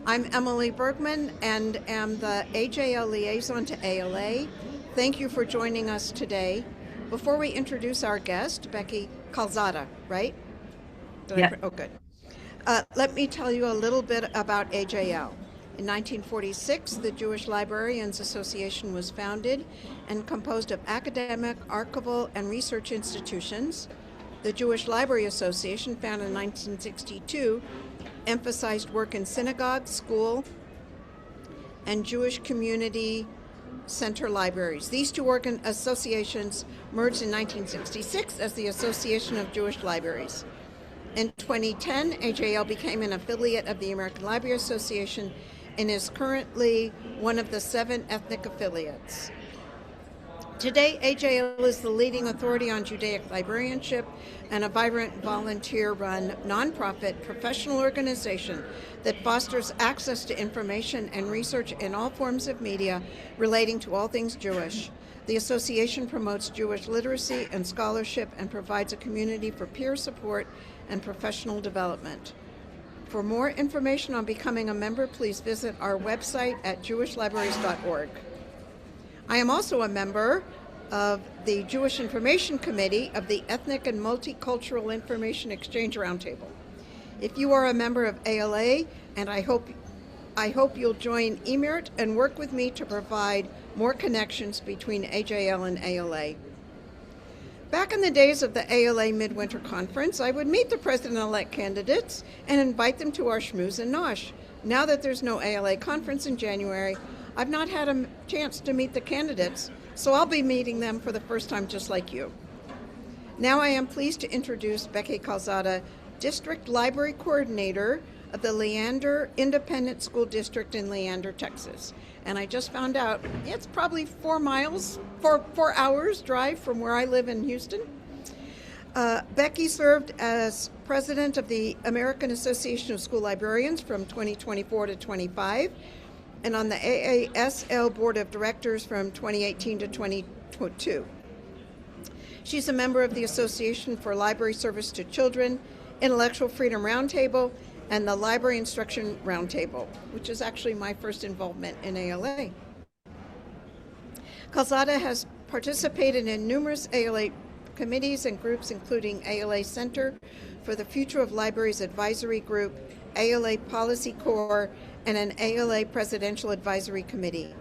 I'm Emily Bergman and am the AJL liaison to ALA. Thank you for joining us today. Before we introduce our guest, Becky Calzada, right? Yeah. Oh, good. Let me tell you a little bit about AJL. In 1946, the Jewish Librarians Association was founded and composed of academic, archival, and research institutions. The Jewish Library Association, founded in 1962, emphasized work in synagogue, school, and Jewish community center libraries. These two associations merged in 1966 as the Association of Jewish Libraries. In 2010, AJL became an affiliate of the American Library Association and is currently one of the 7 ethnic affiliates. Today, AJL is the leading authority on Judaic librarianship and a vibrant volunteer-run nonprofit professional organization that fosters access to information and research in all forms of media relating to all things Jewish. The association promotes Jewish literacy and scholarship and provides a community for peer support and professional development. For more information on becoming a member, please visit our website at jewishlibraries.org. I am also a member of the Jewish Information Committee of the Ethnic and Multicultural Information Exchange Roundtable. If you are a member of ALA, and I hope you'll join EMIRT and work with me to provide more connections between AJL and ALA. Back in the days of the ALA Midwinter Conference, I would meet the president-elect candidates and invite them to our schmooze and nosh. Now that there's no ALA conference in January, I've not had a chance to meet the candidates, so I'll be meeting them for the first time just like you. Now I am pleased to introduce Becky Calzada, District Library Coordinator of the Leander Independent School District in Leander, Texas. And I just found out it's probably 4 hours drive from where I live in Houston. Becky served as president of the American Association of School Librarians from 2024 to 25, and on the AASL Board of Directors from 2018 to 2022. She's a member of the Association for Library Service to Children, Intellectual Freedom Roundtable, and the Library Instruction Roundtable, which is actually my first involvement in ALA. Calzada has participated in numerous ALA committees and groups, including ALA Center for the Future of Libraries Advisory Group, ALA Policy Corps, and an ALA Presidential Advisory Committee.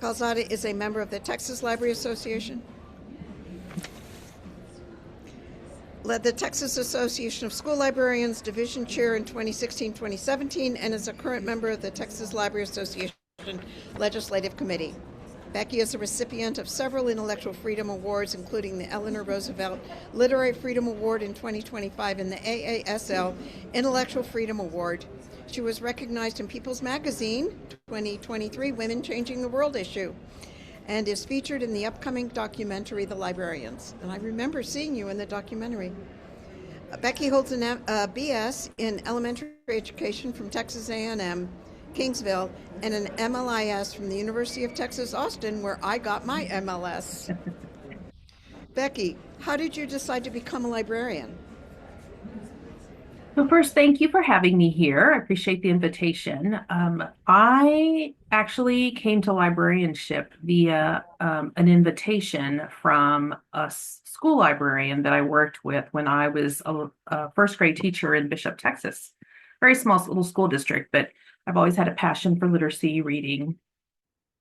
Calzada is a member of the Texas Library Association, led the Texas Association of School Librarians Division Chair in 2016-2017, and is a current member of the Texas Library Association Legislative Committee. Becky is a recipient of several intellectual freedom awards, including the Eleanor Roosevelt Literary Freedom Award in 2025 and the AASL Intellectual Freedom Award. She was recognized in People's Magazine 2023 Women Changing the World issue, and is featured in the upcoming documentary, The Librarians. And I remember seeing you in the documentary. Becky holds a BS in elementary education from Texas A&M, Kingsville, and an MLIS from the University of Texas, Austin, where I got my MLS. Becky, how did you decide to become a librarian? So first, thank you for having me here. I appreciate the invitation. I actually came to librarianship via an invitation from a school librarian that I worked with when I was a first grade teacher in Bishop, Texas. Very small little school district, but I've always had a passion for literacy, reading.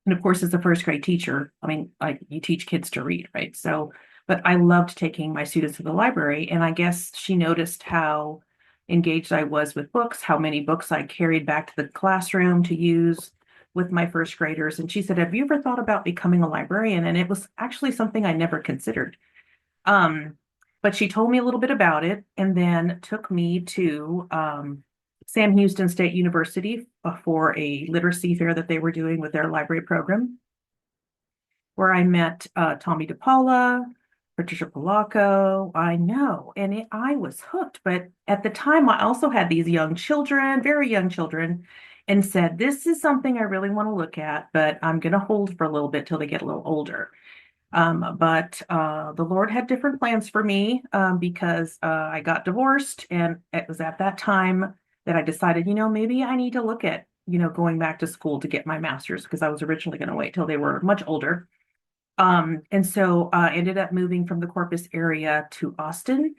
And of course, as a first grade teacher, I mean, like you teach kids to read, right? So, but I loved taking my students to the library. And I guess she noticed how engaged I was with books, how many books I carried back to the classroom to use with my first graders. And she said, "Have you ever thought about becoming a librarian?" And it was actually something I never considered. Um, but she told me a little bit about it and then took me to Sam Houston State University for a literacy fair that they were doing with their library program, where I met Tommy DePaula, Patricia Polacco. I know, and I was hooked. But at the time, I also had these young children, very young children, and said, "This is something I really want to look at, but I'm going to hold for a little bit till they get a little older." But the Lord had different plans for me because I got divorced, and it was at that time that I decided, maybe I need to look at going back to school to get my master's because I was originally going to wait till they were much older. And so I ended up moving from the Corpus area to Austin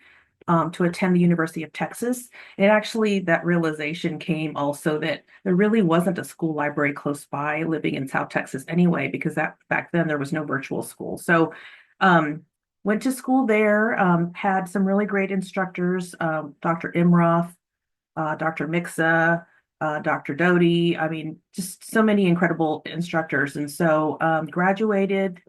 to attend the University of Texas. And actually, that realization came also that there really wasn't a school library close by living in South Texas anyway, because that back then there was no virtual school. So went to school there, had some really great instructors, Dr. Imroth, Dr. Mixa, Dr. Doty. I mean, just so many incredible instructors. And so graduated,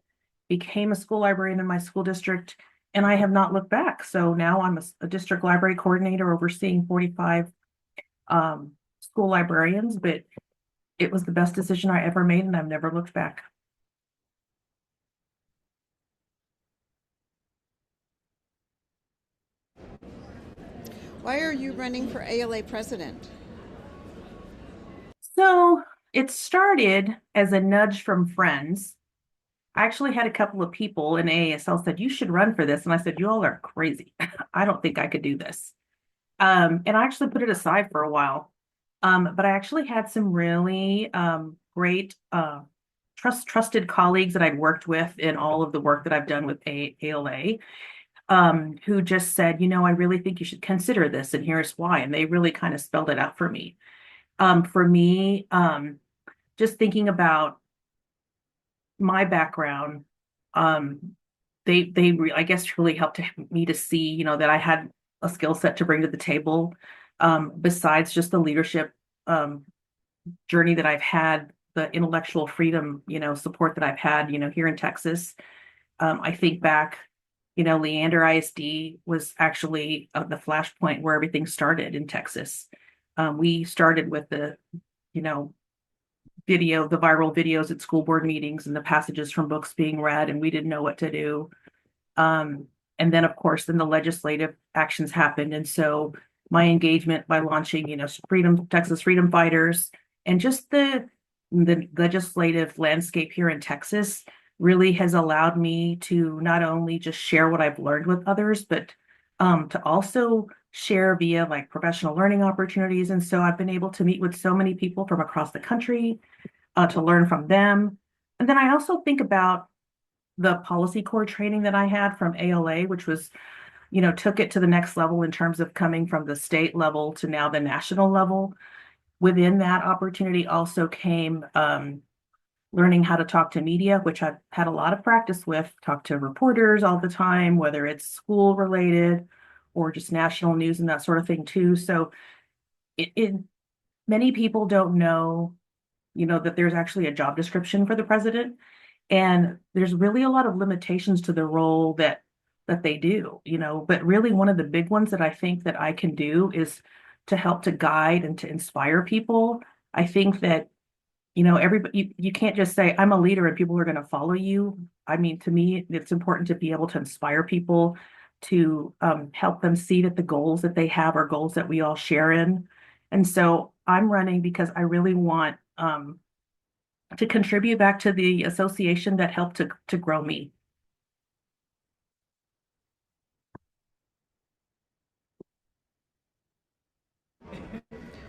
became a school librarian in my school district, and I have not looked back. So now I'm a district library coordinator overseeing 45 school librarians, but it was the best decision I ever made, and I've never looked back. Why are you running for ALA president? So it started as a nudge from friends. I actually had a couple of people in AASL said, you should run for this. And I said, you all are crazy. I don't think I could do this. And I actually put it aside for a while. But I actually had some really great trusted colleagues that I'd worked with in all of the work that I've done with ALA, who just said, I really think you should consider this, and here's why. And they really kind of spelled it out for me. For me, just thinking about my background, I guess really helped me to see, that I had a skill set to bring to the table, besides just the leadership journey that I've had, the intellectual freedom, support that I've had, here in Texas. I think back, Leander ISD was actually the flashpoint where everything started in Texas. We started with you know, the viral videos at school board meetings and the passages from books being read, and we didn't know what to do. And then, of course, then the legislative actions happened. And so my engagement by launching, Texas Freedom Fighters, and just the legislative landscape here in Texas really has allowed me to not only just share what I've learned with others, but to also share via like professional learning opportunities. And so I've been able to meet with so many people from across the country, to learn from them. And then I also think about the policy core training that I had from ALA, which was, took it to the next level in terms of coming from the state level to now the national level. Within that opportunity also came learning how to talk to media, which I've had a lot of practice with, talk to reporters all the time, whether it's school related or just national news and that sort of thing too. So many people don't know, that there's actually a job description for the president. And there's really a lot of limitations to the role that they do, but really one of the big ones that I think that I can do is to help to guide and to inspire people. I think that, everybody, you can't just say, I'm a leader and people are going to follow you. I mean, to me, it's important to be able to inspire people, to help them see that the goals that they have are goals that we all share in. And so I'm running because I really want to contribute back to the association that helped to grow me.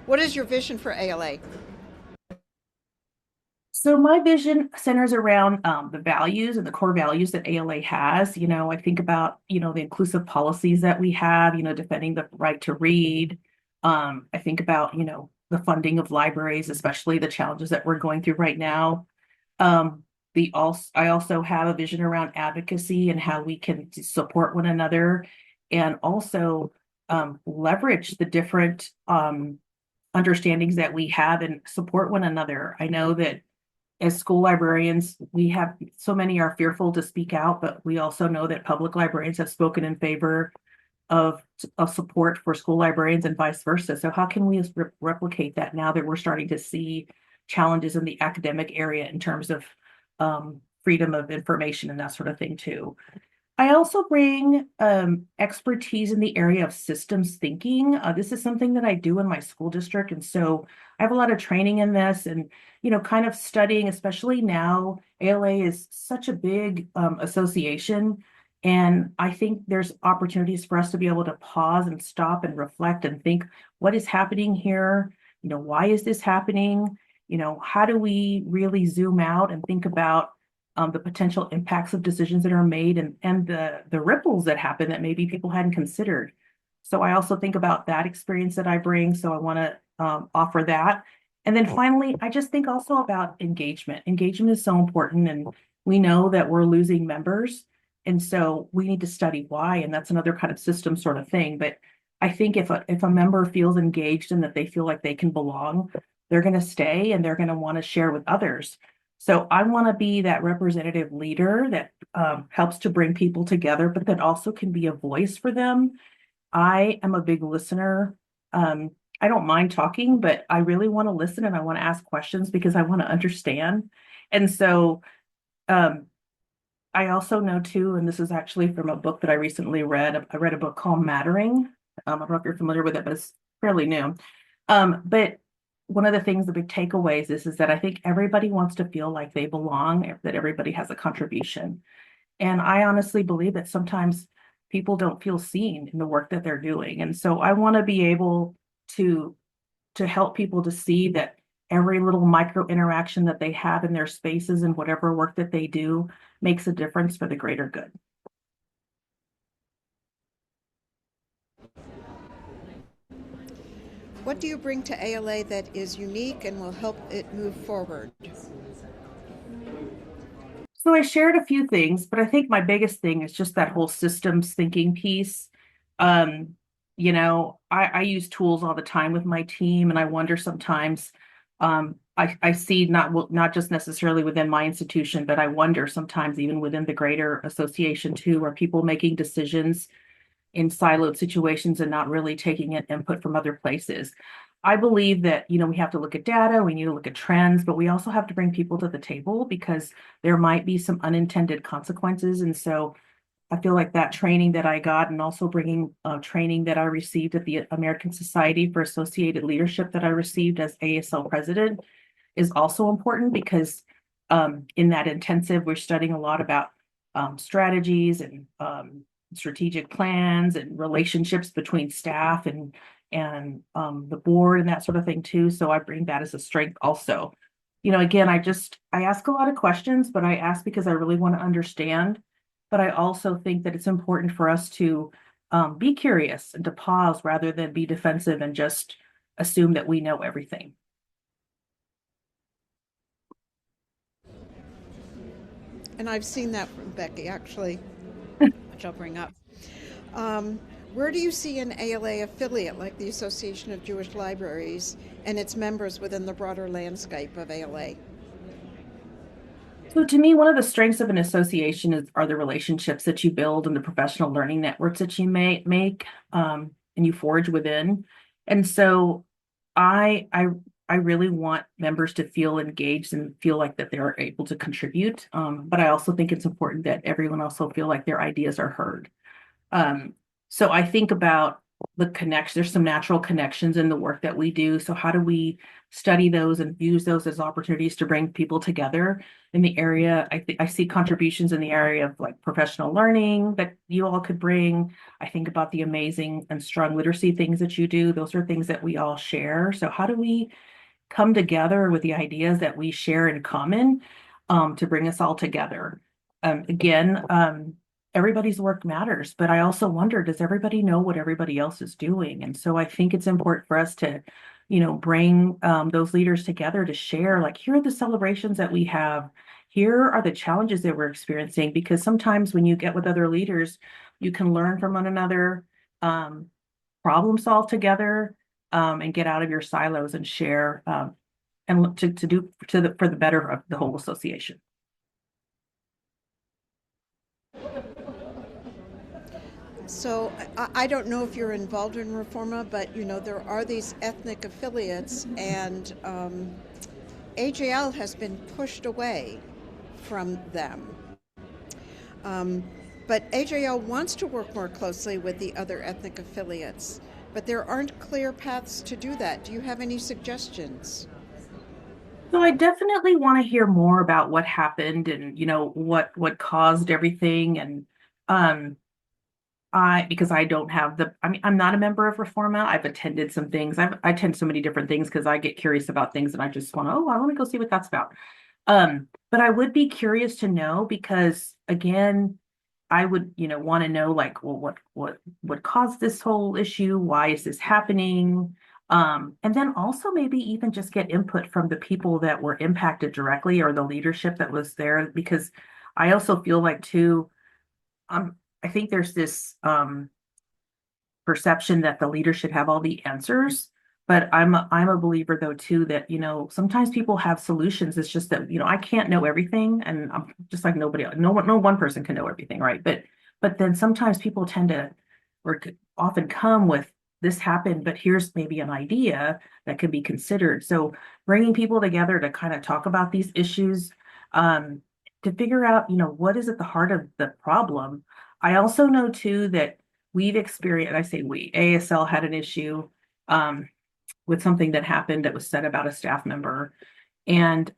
What is your vision for ALA? So my vision centers around the values and the core values that ALA has. I think about, the inclusive policies that we have, defending the right to read. I think about, the funding of libraries, especially the challenges that we're going through right now. I also have a vision around advocacy and how we can support one another, and also leverage the different understandings that we have and support one another. I know that as school librarians, we have so many are fearful to speak out, but we also know that public librarians have spoken in favor of support for school librarians and vice versa. So how can we replicate that now that we're starting to see challenges in the academic area in terms of freedom of information and that sort of thing too? I also bring expertise in the area of systems thinking. This is something that I do in my school district. And so I have a lot of training in this and, kind of studying, especially now, ALA is such a big association. And I think there's opportunities for us to be able to pause and stop and reflect and think, what is happening here? why is this happening? How do we really zoom out and think about the potential impacts of decisions that are made and the ripples that happen that maybe people hadn't considered. So I also think about that experience that I bring. So I want to offer that. And then finally, I just think also about engagement. Engagement is so important, and we know that we're losing members. And so we need to study why, and that's another kind of system sort of thing. But I think if a member feels engaged and that they feel like they can belong, they're going to stay and they're going to want to share with others. So I want to be that representative leader that helps to bring people together, but that also can be a voice for them. I am a big listener. Um, I don't mind talking, but I really want to listen and I want to ask questions because I want to understand. And so um, I also know too, and this is actually from a book that I recently read. I read a book called Mattering. I don't know if you're familiar with it, but it's fairly new. But one of the things, the big takeaways is that I think everybody wants to feel like they belong, that everybody has a contribution. And I honestly believe that sometimes people don't feel seen in the work that they're doing. And so I want to be able to help people to see that every little micro interaction that they have in their spaces and whatever work that they do makes a difference for the greater good. What do you bring to ALA that is unique and will help it move forward? So I shared a few things, but I think my biggest thing is just that whole systems thinking piece. Um, I use tools all the time with my team, and I wonder sometimes, I see not just necessarily within my institution, but I wonder sometimes even within the greater association too, are people making decisions in siloed situations and not really taking in input from other places. I believe that, we have to look at data, we need to look at trends, but we also have to bring people to the table because there might be some unintended consequences. And so I feel like that training that I got and also bringing training that I received at the American Society for Associated Leadership that I received as ASL president is also important because in that intensive, we're studying a lot about strategies and strategic plans and relationships between staff and the board and that sort of thing too. So I bring that as a strength also. Again, I ask a lot of questions, but I ask because I really want to understand. But I also think that it's important for us to be curious and to pause rather than be defensive and just assume that we know everything. And I've seen that from Becky, actually, which I'll bring up. Um, where do you see an ALA affiliate like the Association of Jewish Libraries and its members within the broader landscape of ALA? So to me, one of the strengths of an association are the relationships that you build and the professional learning networks that you may make and you forge within. And so I I really want members to feel engaged and feel like that they're able to contribute. But I also think it's important that everyone also feel like their ideas are heard. Um, so I think about the connection. There's some natural connections in the work that we do. So how do we study those and use those as opportunities to bring people together in the area? I see contributions in the area of like professional learning that you all could bring. I think about the amazing and strong literacy things that you do. Those are things that we all share. So how do we come together with the ideas that we share in common to bring us all together? Again, everybody's work matters, but I also wonder, does everybody know what everybody else is doing? And so I think it's important for us to, bring those leaders together to share, like, here are the celebrations that we have. Here are the challenges that we're experiencing, because sometimes when you get with other leaders, you can learn from one another, um, problem solve together, and get out of your silos and share and look to do for the better of the whole association. So I don't know if you're involved in Reforma, but there are these ethnic affiliates, and AJL has been pushed away from them. Um, but AJL wants to work more closely with the other ethnic affiliates, but there aren't clear paths to do that. Do you have any suggestions? So I definitely want to hear more about what happened and what caused everything. And um because I don't have I mean, I'm not a member of Reforma. I've attended some things. I attend so many different things because I get curious about things and I just want to, oh, I want to go see what that's about. But I would be curious to know because again, I would, want to know like, well, what caused this whole issue? Why is this happening? And then also maybe even just get input from the people that were impacted directly or the leadership that was there, because I also feel like too, I think there's this perception that the leaders should have all the answers. But I'm a believer though too that sometimes people have solutions. It's just that I can't know everything, and I'm just like nobody else. No one person can know everything, right? But then sometimes people tend to or could often come with this happened, but here's maybe an idea that could be considered. So bringing people together to kind of talk about these issues, um, to figure out what is at the heart of the problem. I also know too that we've experienced, I say we, ASL had an issue um, with something that happened that was said about a staff member. And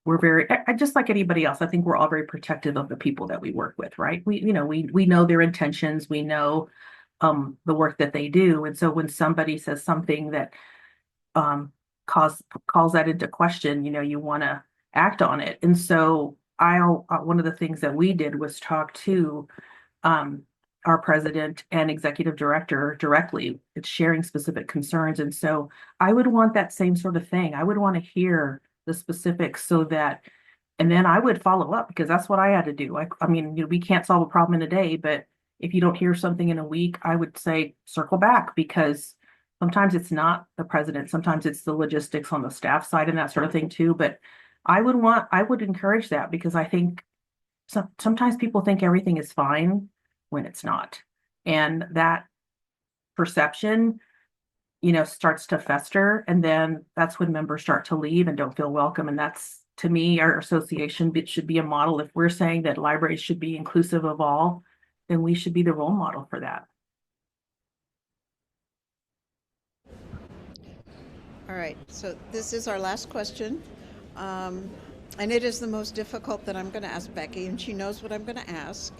we're just like anybody else, I think we're all very protective of the people that we work with, right? We know their intentions, we know the work that they do. And so when somebody says something that um, calls that into question, you want to act on it. And so one of the things that we did was talk to um, our president and executive director directly. It's sharing specific concerns. And so I would want that same sort of thing. I would want to hear the specifics so that, and then I would follow up because that's what I had to do. I mean, we can't solve a problem in a day, but if you don't hear something in a week, I would say circle back because sometimes it's not the president, sometimes it's the logistics on the staff side and that sort of thing too. But I would encourage that because I think sometimes people think everything is fine when it's not. And that perception, starts to fester. And then that's when members start to leave and don't feel welcome. And that's, to me, our association should be a model. If we're saying that libraries should be inclusive of all, then we should be the role model for that. All right, so this is our last question. Um, and it is the most difficult that I'm going to ask Becky, and she knows what I'm going to ask.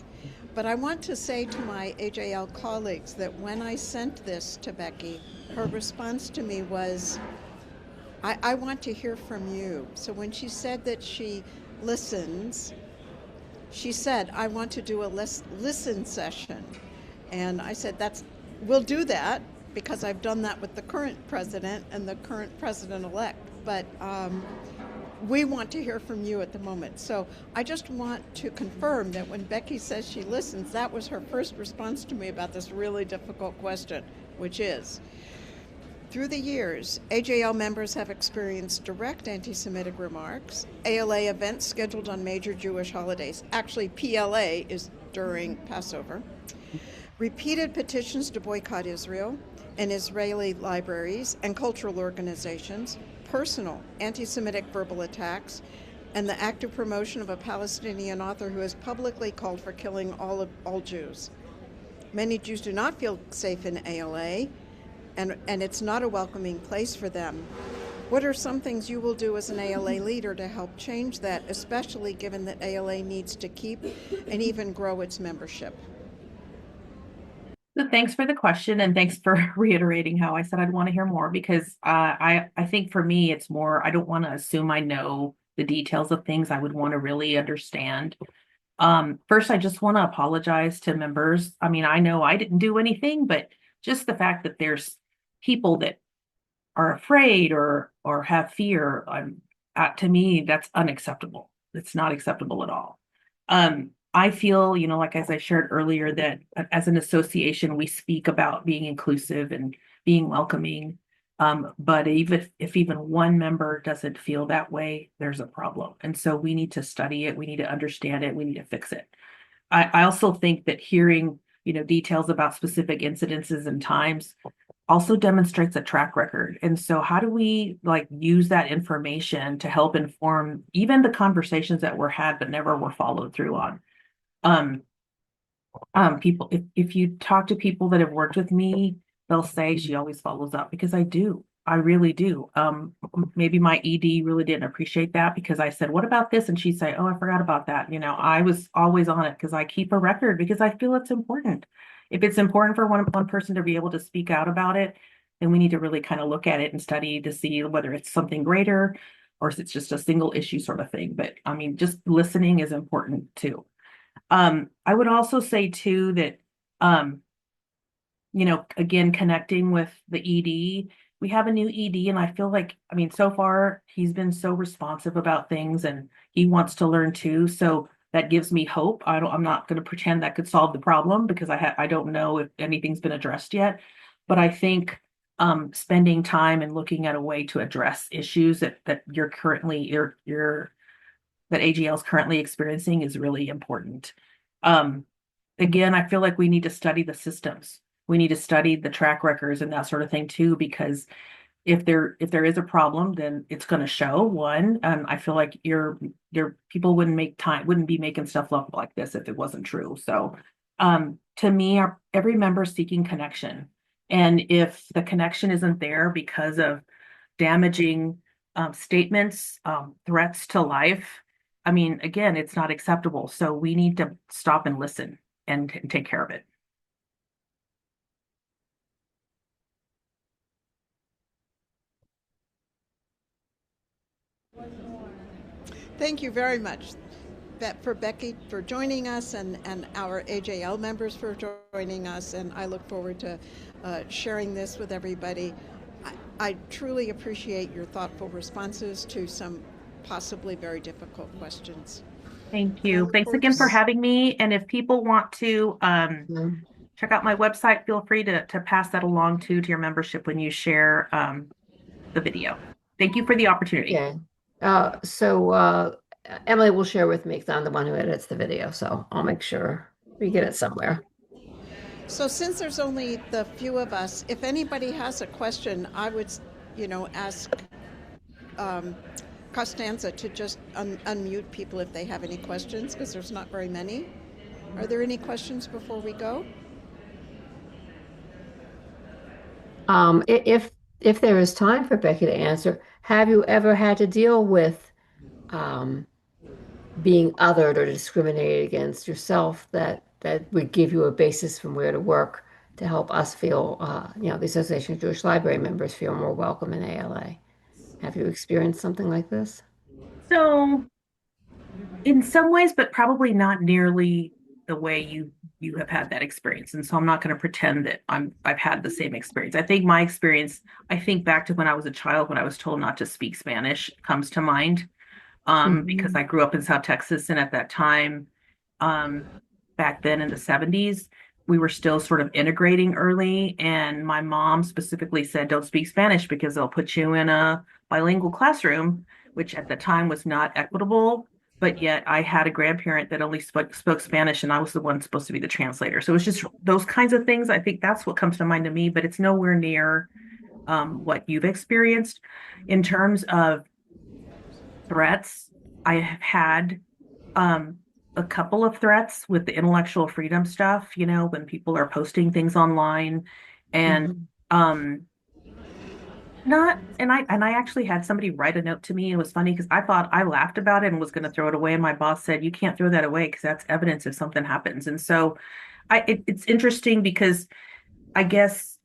But I want to say to my AJL colleagues that when I sent this to Becky, her response to me was, I want to hear from you. So when she said that she listens, she said, I want to do a listen session. And I said, we'll do that because I've done that with the current president and the current president-elect. But we want to hear from you at the moment. So I just want to confirm that when Becky says she listens, that was her first response to me about this really difficult question, which is, through the years, AJL members have experienced direct anti-Semitic remarks, ALA events scheduled on major Jewish holidays. Actually, PLA is during Passover. Repeated petitions to boycott Israel and Israeli libraries and cultural organizations, personal anti-Semitic verbal attacks, and the active promotion of a Palestinian author who has publicly called for killing all Jews. Many Jews do not feel safe in ALA, and it's not a welcoming place for them. What are some things you will do as an ALA leader to help change that, especially given that ALA needs to keep and even grow its membership? So thanks for the question and thanks for reiterating how I said I'd want to hear more because I think for me it's more I don't want to assume I know the details of things. I would want to really understand. First, I just want to apologize to members. I mean, I know I didn't do anything, but just the fact that there's people that are afraid or have fear, to me, that's unacceptable. It's not acceptable at all. I feel, like as I shared earlier, that as an association, we speak about being inclusive and being welcoming. But even if even one member doesn't feel that way, there's a problem. And so we need to study it, we need to understand it, we need to fix it. I also think that hearing, details about specific incidences and times also demonstrates a track record. And so how do we use that information to help inform even the conversations that were had but never were followed through on? Um, People, if you talk to people that have worked with me, they'll say she always follows up because I do. I really do. Maybe my ED really didn't appreciate that because I said, what about this? And she'd say, oh, I forgot about that. I was always on it because I keep a record because I feel it's important. if it's important for one person to be able to speak out about it, then we need to really kind of look at it and study to see whether it's something greater or if it's just a single issue sort of thing. But I mean, just listening is important too. I would also say too that um, again, connecting with the ED. We have a new ED, and I feel like, I mean, so far he's been so responsive about things and he wants to learn too. So that gives me hope. I'm not going to pretend that could solve the problem because I don't know if anything's been addressed yet. But I think spending time and looking at a way to address issues that you're currently you're that AGL is currently experiencing is really important. Um, Again, I feel like we need to study the systems. We need to study the track records and that sort of thing too, because if there is a problem, then it's going to show. One, I feel like your people wouldn't be making stuff up like this if it wasn't true. So, to me, every member is seeking connection, and if the connection isn't there because of damaging statements, threats to life, I mean, again, it's not acceptable. So we need to stop and listen and take care of it. Thank you very much, for Becky for joining us, and our AJL members for joining us. And I look forward to sharing this with everybody. I truly appreciate your thoughtful responses to some possibly very difficult questions. Thank And I you. look Thanks forward to again for having me. And if people want to Mm, check out my website, feel free to pass that along to your membership when you share the video. Thank you for the opportunity. Okay. So Emily will share with me because I'm the one who edits the video, so I'll make sure we get it somewhere. So since there's only the few of us, if anybody has a question, I would, ask um, Costanza to just unmute people if they have any questions, because there's not very many. Are there any questions before we go? If there is time for Becky to answer, have you ever had to deal with um, being othered or discriminated against yourself that would give you a basis from where to work to help us feel, the Association of Jewish Library members feel more welcome in ALA? Have you experienced something like this? So in some ways, but probably not nearly the way you have had that experience. And so I'm not going to pretend that I've had the same experience. I think my experience, I think back to when I was a child when I was told not to speak Spanish comes to mind. Because Mhm. I grew up in South Texas, and at that time, um, back then in the 70s, we were still sort of integrating early. And my mom specifically said, don't speak Spanish because they'll put you in a bilingual classroom, which at the time was not equitable. But yet I had a grandparent that only spoke Spanish, and I was the one supposed to be the translator. So it's just those kinds of things. I think that's what comes to mind to me, but it's nowhere near what you've experienced in terms of threats. I have had um, a couple of threats with the intellectual freedom stuff, when people are posting things online and Mhm. um not and I actually had somebody write a note to me. It was funny because I thought I laughed about it and was going to throw it away, and my boss said you can't throw that away because that's evidence if something happens. And so it's interesting because I guess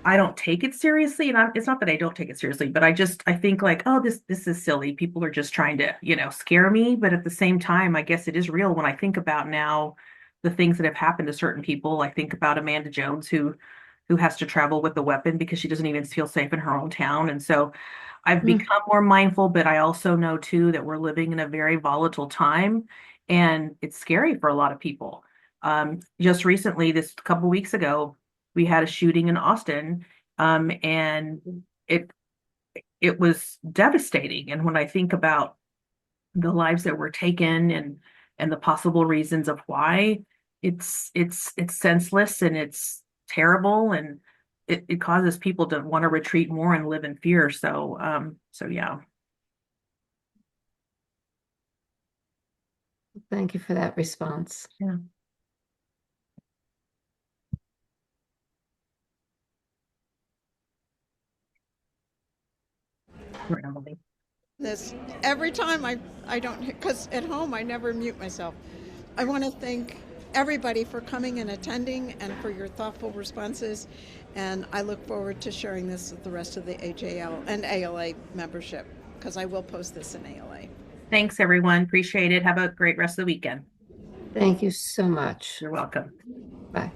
I don't take it seriously, and it's not that I don't take it seriously, but I think like, oh, this is silly. People are just trying to, scare me. But at the same time, I guess it is real when I think about now the things that have happened to certain people. I think about Amanda Jones who has to travel with a weapon because she doesn't even feel safe in her own town. And so I've Mm. become more mindful, but I also know too that we're living in a very volatile time, and it's scary for a lot of people. Just recently, this couple weeks ago, we had a shooting in Austin, and it it was devastating. And when I think about the lives that were taken and the possible reasons of why, it's senseless and it's terrible, and it causes people to want to retreat more and live in fear. So yeah. Thank you for that response. Yeah. Emily. This every time I don't, because at home I never mute myself. I want to thank everybody for coming and attending and for your thoughtful responses. And I look forward to sharing this with the rest of the AJL and ALA membership, because I will post this in ALA. Thanks, everyone. Appreciate it. Have a great rest of the weekend. Thank you so much. You're welcome. Bye.